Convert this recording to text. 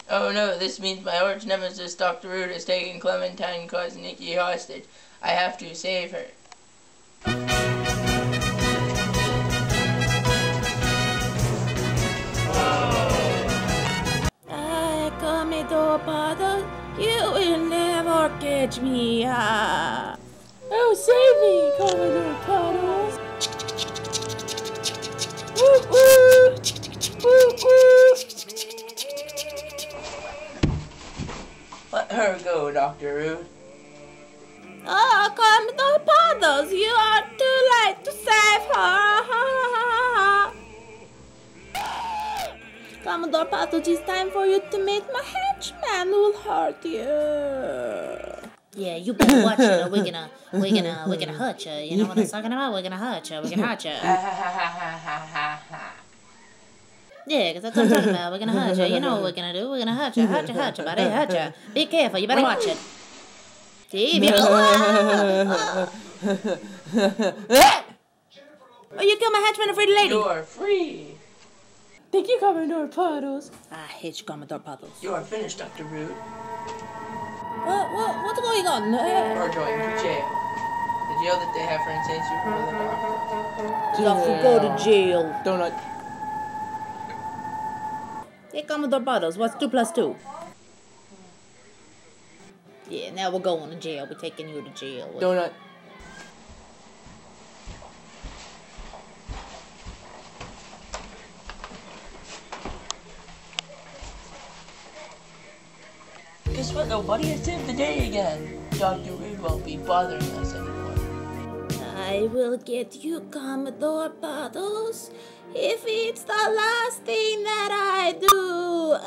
Oh no, this means my arch nemesis Dr. Root has taken Clementine Koznicki hostage. I have to save her. Commodore Puddles, you will never catch me. Oh, save me, Commodore Puddles. Woo woo! Woo woo! Let her go, Dr. Root. Oh, Commodore Puddles, you are too late to save her. Commodore Puddles, it's time for you to meet my henchman who will hurt you. Yeah, you better watch it, or we're gonna hurt you. You know what I'm talking about? We're gonna hurt you. We're gonna hurt you. Yeah, because that's what I'm talking about. We're gonna hurt you. You know what we're gonna do? We're gonna hurt you, buddy, hurt you. Be careful. You better watch it. See, oh, you killed my henchman, a free lady. You're free. Thank you, Commodore Puddles. I hate you, Commodore Puddles. You are finished, Dr. Root. What's going on? You're going to jail. The jail that they have for insane superhero doctors. Doctor, go to jail. Donut. Hey, Commodore Puddles, what's 2 plus 2? Yeah, now we're going to jail. We're taking you to jail. Donut. Guess what? Nobody has saved the day again. Dr. Reed won't be bothering us anymore. I will get you, Commodore Puddles, if it's the last thing that I do.